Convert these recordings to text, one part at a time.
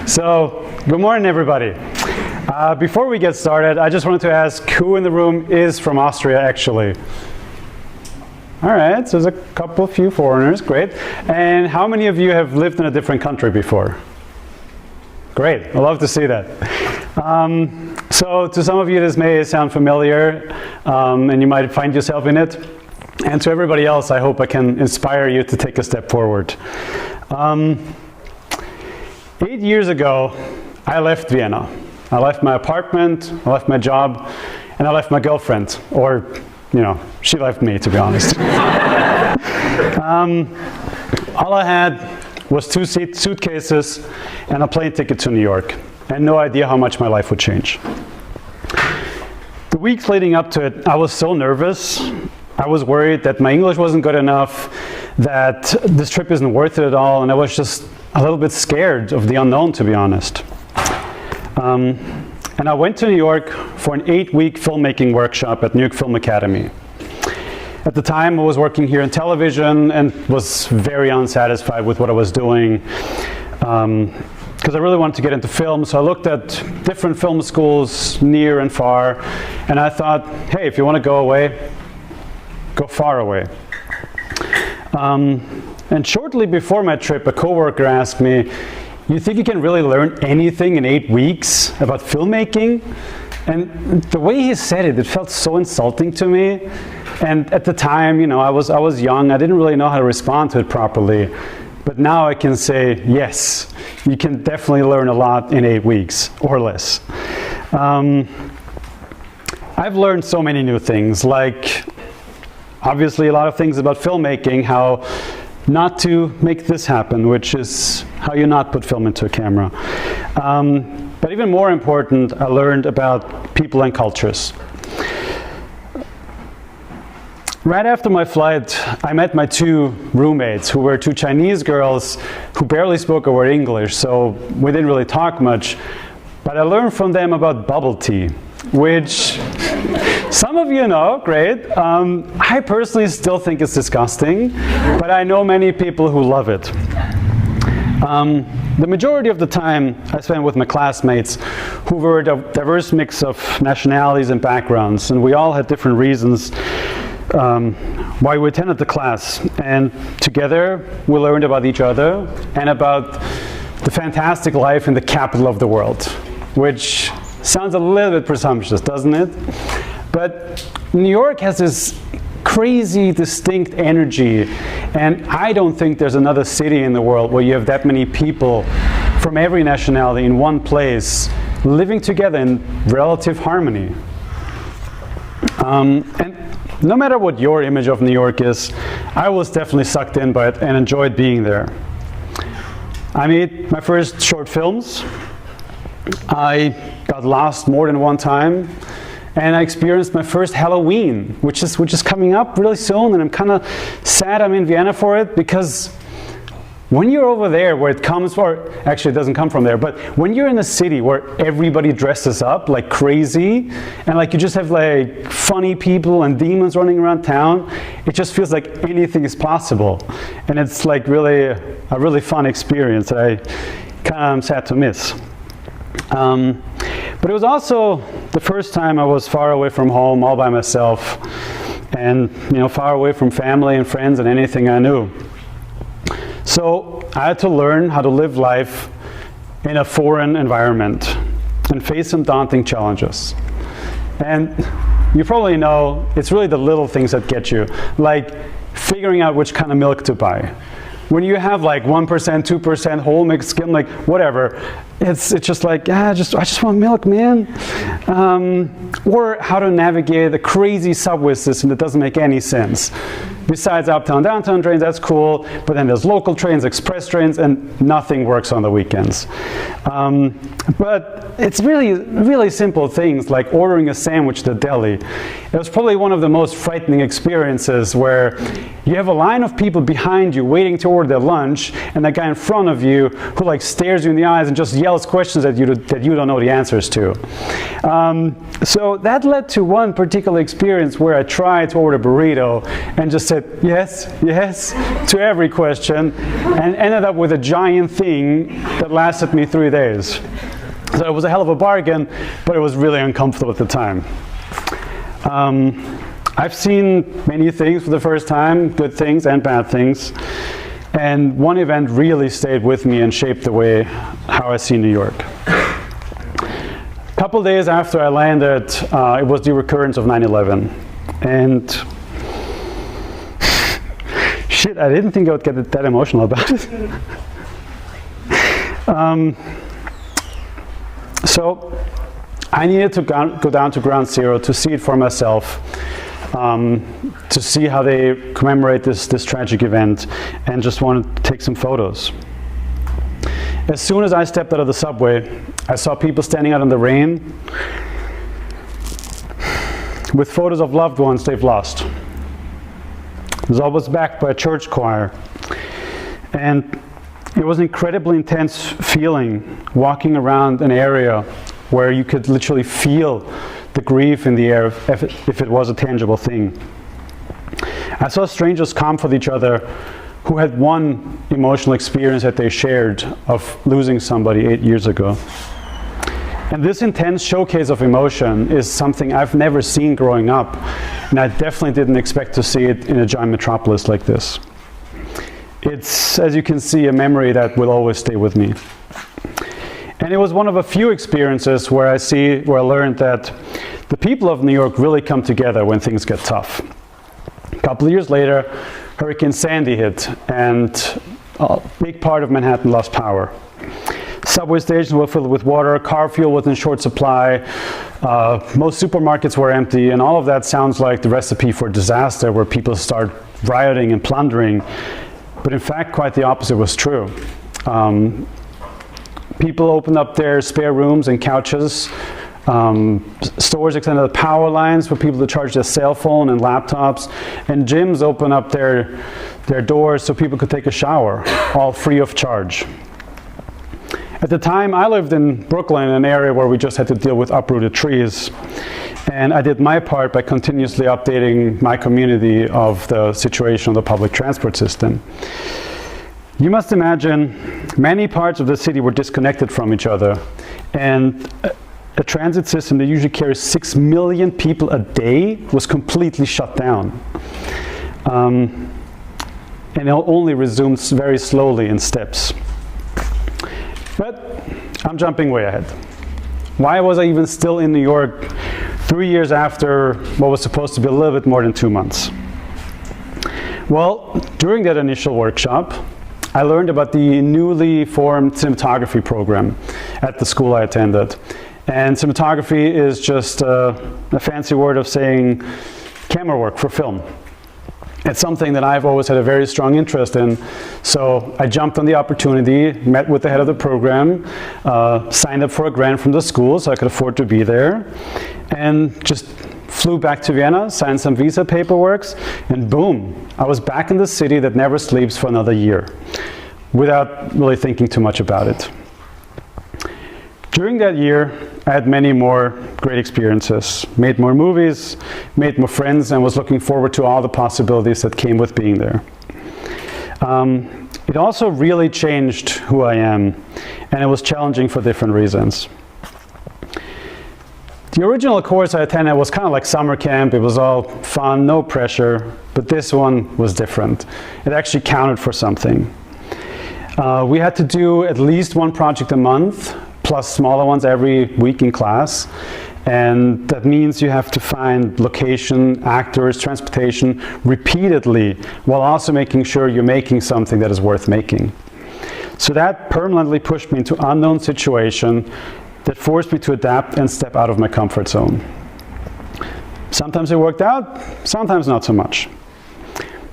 So, good morning, everybody. Before we get started, I just wanted to ask who in the room is from Austria, actually? All right, so there's a few foreigners, great. And how many of you have lived in a different country before? Great, I love to see that. So to some of you this may sound familiar, and you might find yourself in it. And to everybody else, I hope I can inspire you to take a step forward. 8 years ago, I left Vienna. I left my apartment, I left my job, and I left my girlfriend. Or, you know, she left me, to be honest. All I had was 2 suitcases and a plane ticket to New York, and no idea how much my life would change. The weeks leading up to it, I was so nervous. I was worried that my English wasn't good enough, that this trip isn't worth it at all, and I was just a little bit scared of the unknown, to be honest. And I went to New York for an 8-week filmmaking workshop at New York Film Academy. At the time, I was working here in television and was very unsatisfied with what I was doing because I really wanted to get into film. So I looked at different film schools near and far, and I thought, hey, if you want to go away, go far away. And shortly before my trip, a coworker asked me, you think you can really learn anything in 8 weeks about filmmaking? And the way he said it, it felt so insulting to me. And at the time, you know, I was young. I didn't really know how to respond to it properly. But now I can say, yes, you can definitely learn a lot in 8 weeks or less. I've learned so many new things, like obviously a lot of things about filmmaking, how not to make this happen, which is how you not put film into a camera. But even more important, I learned about people and cultures. Right after my flight, I met my 2 roommates, who were 2 Chinese girls who barely spoke a word English, so we didn't really talk much. But I learned from them about bubble tea, which some of you know, great. I personally still think it's disgusting, but I know many people who love it. The majority of the time I spent with my classmates, who were a diverse mix of nationalities and backgrounds, and we all had different reasons why we attended the class. And together we learned about each other and about the fantastic life in the capital of the world, which sounds a little bit presumptuous, doesn't it? But New York has this crazy, distinct energy, and I don't think there's another city in the world where you have that many people from every nationality in one place, living together in relative harmony. And no matter what your image of New York is, I was definitely sucked in by it and enjoyed being there. I made my first short films. I got lost more than one time. And I experienced my first Halloween, which is coming up really soon, and I'm kind of sad I'm in Vienna for it, because when you're over there where it comes, or actually it doesn't come from there, but when you're in a city where everybody dresses up like crazy, and like you just have like funny people and demons running around town, it just feels like anything is possible. And it's like really a really fun experience that I kind of am sad to miss. But it was also the first time I was far away from home, all by myself, and far away from family and friends and anything I knew. So I had to learn how to live life in a foreign environment and face some daunting challenges. And you probably know it's really the little things that get you, like figuring out which kind of milk to buy. When you have like 1%, 2% whole milk, skim, like whatever, it's just like, I just want milk, man. Or how to navigate a crazy subway system that doesn't make any sense. Besides uptown, downtown trains, that's cool, but then there's local trains, express trains, and nothing works on the weekends. But it's really simple things, like ordering a sandwich at the deli. It was probably one of the most frightening experiences, where you have a line of people behind you waiting to order their lunch, and that guy in front of you who like stares you in the eyes and just yells questions at you that you don't know the answers to. So that led to one particular experience where I tried to order a burrito and just said yes, yes to every question, and ended up with a giant thing that lasted me 3 days. So it was a hell of a bargain, but it was really uncomfortable at the time. I've seen many things for the first time, good things and bad things. And one event really stayed with me and shaped the way how I see New York. A couple days after I landed, it was the recurrence of 9/11. And shit, I didn't think I would get that emotional about it. So I needed to go down to ground zero to see it for myself, to see how they commemorate this tragic event, and just wanted to take some photos. As soon as I stepped out of the subway, I saw people standing out in the rain with photos of loved ones they've lost. I was backed by a church choir, and it was an incredibly intense feeling walking around an area where you could literally feel the grief in the air if it was a tangible thing. I saw strangers comfort each other who had one emotional experience that they shared of losing somebody 8 years ago. And this intense showcase of emotion is something I've never seen growing up, and I definitely didn't expect to see it in a giant metropolis like this. It's, as you can see, a memory that will always stay with me. And it was one of a few experiences where I learned that the people of New York really come together when things get tough. A couple of years later, Hurricane Sandy hit, and a big part of Manhattan lost power. Subway stations were filled with water, car fuel was in short supply, most supermarkets were empty, and all of that sounds like the recipe for disaster where people start rioting and plundering. But in fact, quite the opposite was true. People opened up their spare rooms and couches. Stores extended the power lines for people to charge their cell phone and laptops. And gyms opened up their doors so people could take a shower, all free of charge. At the time, I lived in Brooklyn, an area where we just had to deal with uprooted trees. And I did my part by continuously updating my community of the situation of the public transport system. You must imagine many parts of the city were disconnected from each other, and a transit system that usually carries 6 million people a day was completely shut down. And it only resumes very slowly in steps. But I'm jumping way ahead. Why was I even still in New York 3 years after what was supposed to be a little bit more than 2 months? Well, during that initial workshop, I learned about the newly formed cinematography program at the school I attended. And cinematography is just a fancy word of saying camera work for film. It's something that I've always had a very strong interest in. So I jumped on the opportunity, met with the head of the program, signed up for a grant from the school so I could afford to be there, and just flew back to Vienna, signed some visa paperwork, and boom, I was back in the city that never sleeps for another year, without really thinking too much about it. During that year, I had many more great experiences, made more movies, made more friends, and was looking forward to all the possibilities that came with being there. It also really changed who I am, and it was challenging for different reasons. The original course I attended was kind of like summer camp. It was all fun, no pressure, but this one was different. It actually counted for something. We had to do at least one project a month, plus smaller ones every week in class. And that means you have to find location, actors, transportation repeatedly, while also making sure you're making something that is worth making. So that permanently pushed me into an unknown situation that forced me to adapt and step out of my comfort zone. Sometimes it worked out, sometimes not so much.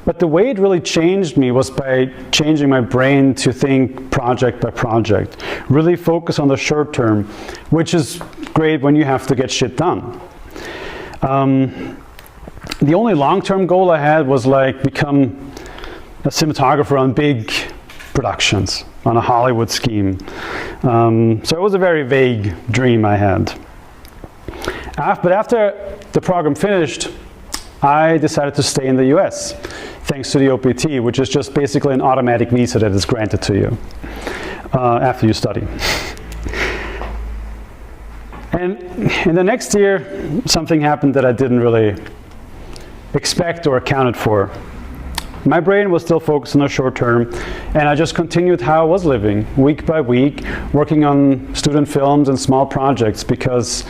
But the way it really changed me was by changing my brain to think project by project, really focus on the short term, which is great when you have to get shit done. The only long-term goal I had was like become a cinematographer on big productions, on a Hollywood scheme. So it was a very vague dream I had. But after the program finished, I decided to stay in the US thanks to the OPT, which is just basically an automatic visa that is granted to you after you study. And in the next year, something happened that I didn't really expect or accounted for. My brain was still focused on the short term, and I just continued how I was living, week by week, working on student films and small projects, because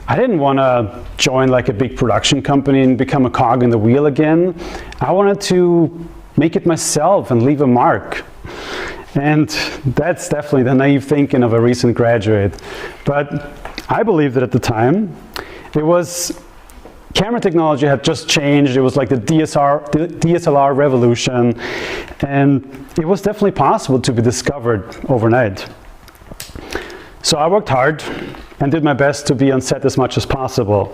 I didn't want to join like a big production company and become a cog in the wheel again. I wanted to make it myself and leave a mark. And that's definitely the naive thinking of a recent graduate. But I believed that at the time, camera technology had just changed. It was like the DSLR revolution, and it was definitely possible to be discovered overnight. So I worked hard and did my best to be on set as much as possible,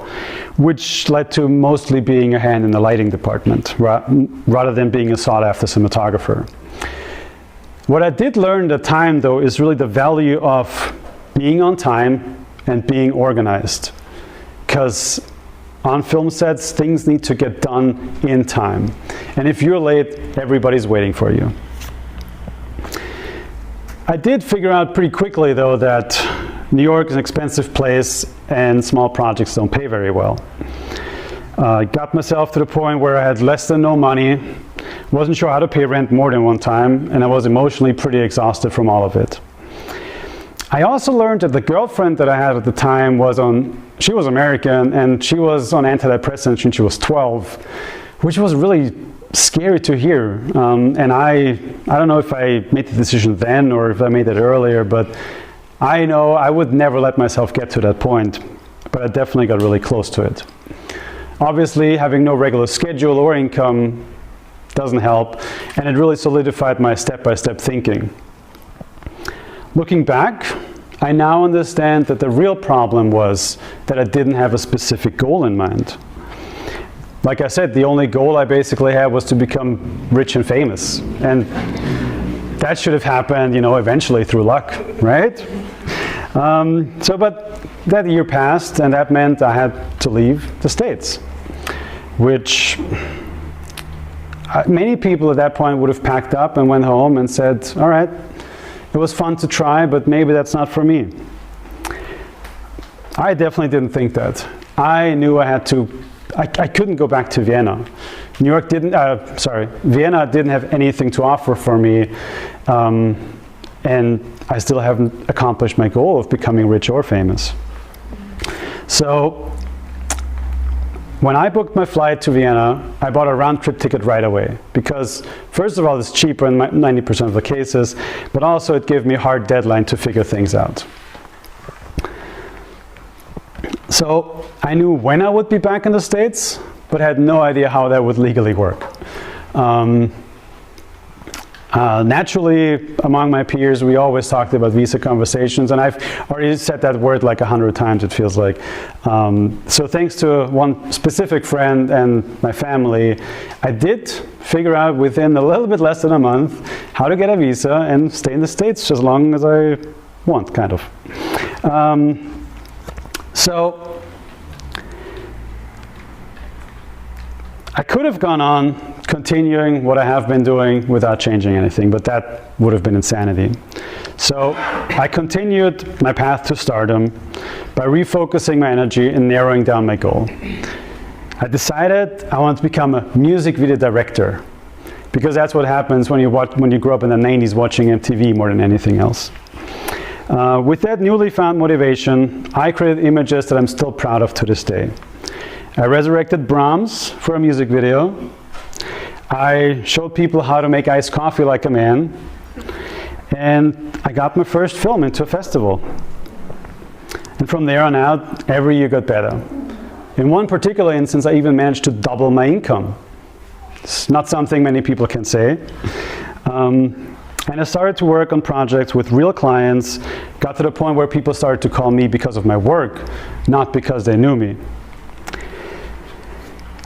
which led to mostly being a hand in the lighting department rather than being a sought-after cinematographer. What I did learn at the time, though, is really the value of being on time and being organized, because on film sets, things need to get done in time. And if you're late, everybody's waiting for you. I did figure out pretty quickly, though, that New York is an expensive place and small projects don't pay very well. I got myself to the point where I had less than no money, wasn't sure how to pay rent more than one time, and I was emotionally pretty exhausted from all of it. I also learned that the girlfriend that I had at the time she was American, and she was on antidepressants when she was 12, which was really scary to hear. And I don't know if I made the decision then or if I made it earlier, but I know I would never let myself get to that point, but I definitely got really close to it. Obviously, having no regular schedule or income doesn't help, and it really solidified my step-by-step thinking. Looking back, I now understand that the real problem was that I didn't have a specific goal in mind. Like I said, the only goal I basically had was to become rich and famous. And that should have happened, eventually through luck, right? But that year passed, and that meant I had to leave the States, which many people at that point would have packed up and went home and said, all right, it was fun to try, but maybe that's not for me. I definitely didn't think that. I knew I couldn't go back to Vienna. Vienna didn't have anything to offer for me, and I still haven't accomplished my goal of becoming rich or famous. So when I booked my flight to Vienna, I bought a round-trip ticket right away, because first of all, it's cheaper in 90% of the cases, but also it gave me a hard deadline to figure things out. So I knew when I would be back in the States, but had no idea how that would legally work. Naturally, among my peers, we always talked about visa conversations, and I've already said that word like 100 times, it feels like. So thanks to one specific friend and my family, I did figure out within a little bit less than a month how to get a visa and stay in the States as long as I want, kind of. So I could have gone on continuing what I have been doing without changing anything, but that would have been insanity. So I continued my path to stardom by refocusing my energy and narrowing down my goal. I decided I wanted to become a music video director, because that's what happens when you grow up in the 90s watching MTV more than anything else. With that newly found motivation, I created images that I'm still proud of to this day. I resurrected Brahms for a music video. I showed people how to make iced coffee like a man. And I got my first film into a festival. And from there on out, every year got better. In one particular instance, I even managed to double my income. It's not something many people can say. And I started to work on projects with real clients, got to the point where people started to call me because of my work, not because they knew me.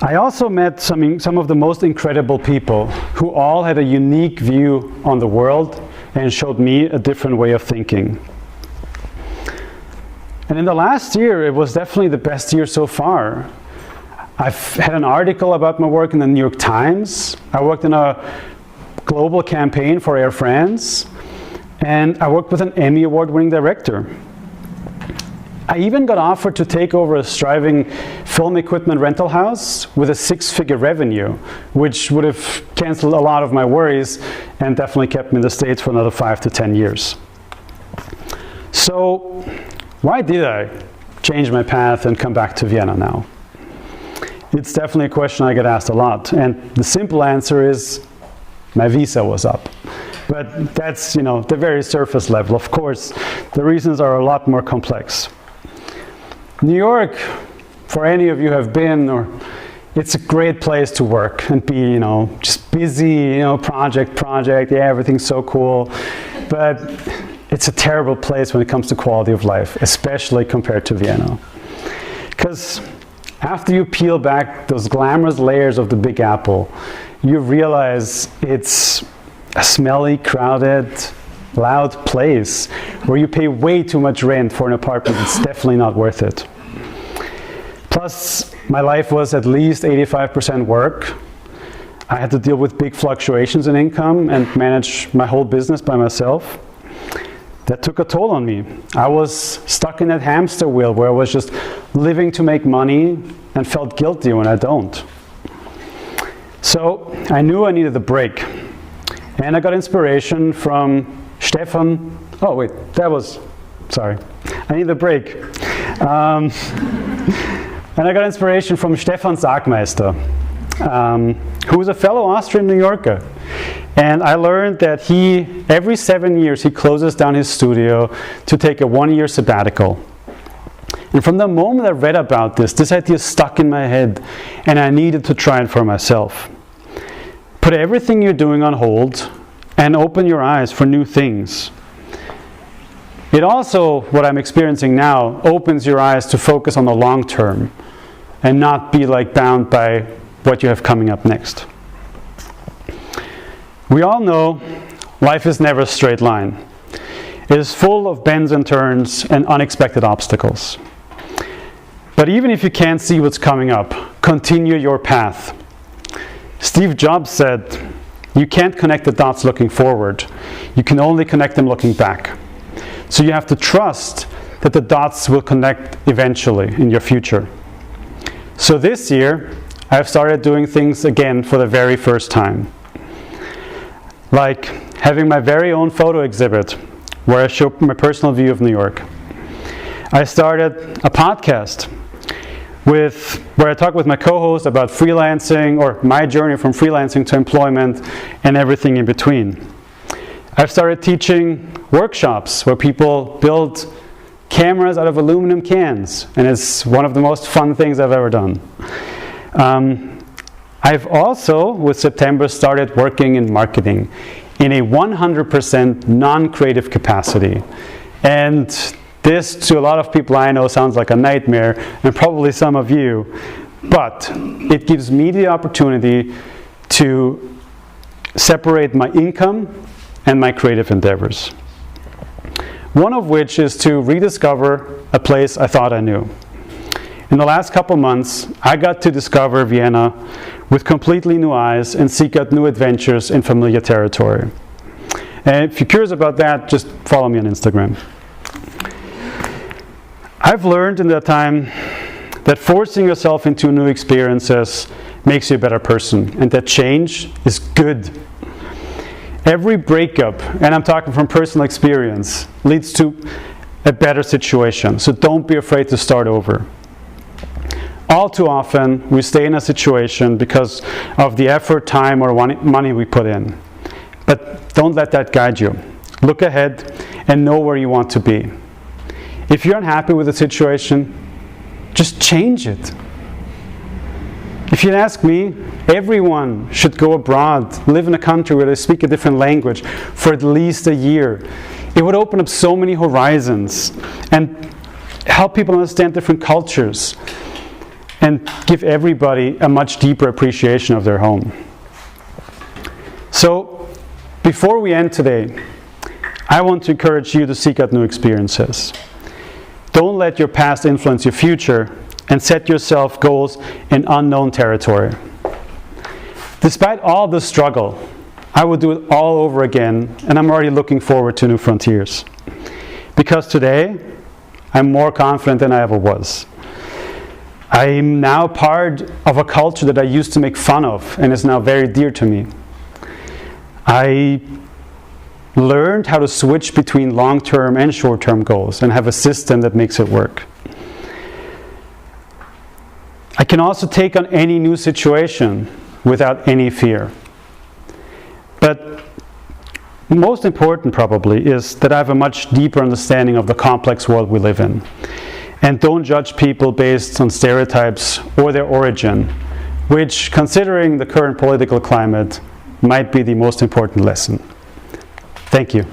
I also met some of the most incredible people who all had a unique view on the world and showed me a different way of thinking. And in the last year, it was definitely the best year so far. I've had an article about my work in the New York Times. I worked in a global campaign for Air France, and I worked with an Emmy Award-winning director. I even got offered to take over a thriving film equipment rental house with a 6-figure revenue, which would have canceled a lot of my worries and definitely kept me in the States for another 5 to 10 years. So, why did I change my path and come back to Vienna now? It's definitely a question I get asked a lot, and the simple answer is my visa was up. But that's, the very surface level. Of course, the reasons are a lot more complex. New York, for any of you who have been, it's a great place to work and be, just busy, project, yeah, everything's so cool. But it's a terrible place when it comes to quality of life, especially compared to Vienna. Because after you peel back those glamorous layers of the Big Apple, you realize it's a smelly, crowded, loud place where you pay way too much rent for an apartment. It's definitely not worth it. Plus, my life was at least 85% work. I had to deal with big fluctuations in income and manage my whole business by myself. That took a toll on me. I was stuck in that hamster wheel where I was just living to make money and felt guilty when I don't. So I knew I needed a break. And I got inspiration from Stefan. Oh wait, sorry. I need a break. And I got inspiration from Stefan Sagmeister, who is a fellow Austrian New Yorker. And I learned that every 7 years, he closes down his studio to take a 1-year sabbatical. And from the moment I read about this idea stuck in my head, and I needed to try it for myself. Put everything you're doing on hold and open your eyes for new things. It also, what I'm experiencing now, opens your eyes to focus on the long term and not be bound by what you have coming up next. We all know life is never a straight line. It is full of bends and turns and unexpected obstacles. But even if you can't see what's coming up, continue your path. Steve Jobs said, you can't connect the dots looking forward. You can only connect them looking back. So you have to trust that the dots will connect eventually in your future. So this year, I've started doing things again for the very first time. Like having my very own photo exhibit where I show my personal view of New York. I started a podcast where I talk with my co-host about freelancing, or my journey from freelancing to employment and everything in between. I've started teaching workshops where people build cameras out of aluminum cans, and it's one of the most fun things I've ever done. I've also, with September, started working in marketing in a 100% non-creative capacity. And this, to a lot of people I know, sounds like a nightmare, and probably some of you, but it gives me the opportunity to separate my income and my creative endeavors. One of which is to rediscover a place I thought I knew. In the last couple months, I got to discover Vienna with completely new eyes and seek out new adventures in familiar territory. And if you're curious about that, just follow me on Instagram. I've learned in that time that forcing yourself into new experiences makes you a better person, and that change is good. Every breakup, and I'm talking from personal experience, leads to a better situation. So don't be afraid to start over. All too often, we stay in a situation because of the effort, time, or money we put in. But don't let that guide you. Look ahead and know where you want to be. If you're unhappy with the situation, just change it. If you'd ask me, everyone should go abroad, live in a country where they speak a different language for at least a year. It would open up so many horizons and help people understand different cultures and give everybody a much deeper appreciation of their home. So, before we end today, I want to encourage you to seek out new experiences. Don't let your past influence your future, and set yourself goals in unknown territory. Despite all the struggle, I would do it all over again, and I'm already looking forward to new frontiers. Because today, I'm more confident than I ever was. I'm now part of a culture that I used to make fun of and is now very dear to me. I learned how to switch between long-term and short-term goals and have a system that makes it work. I can also take on any new situation without any fear. But most important probably is that I have a much deeper understanding of the complex world we live in, and don't judge people based on stereotypes or their origin, which, considering the current political climate, might be the most important lesson. Thank you.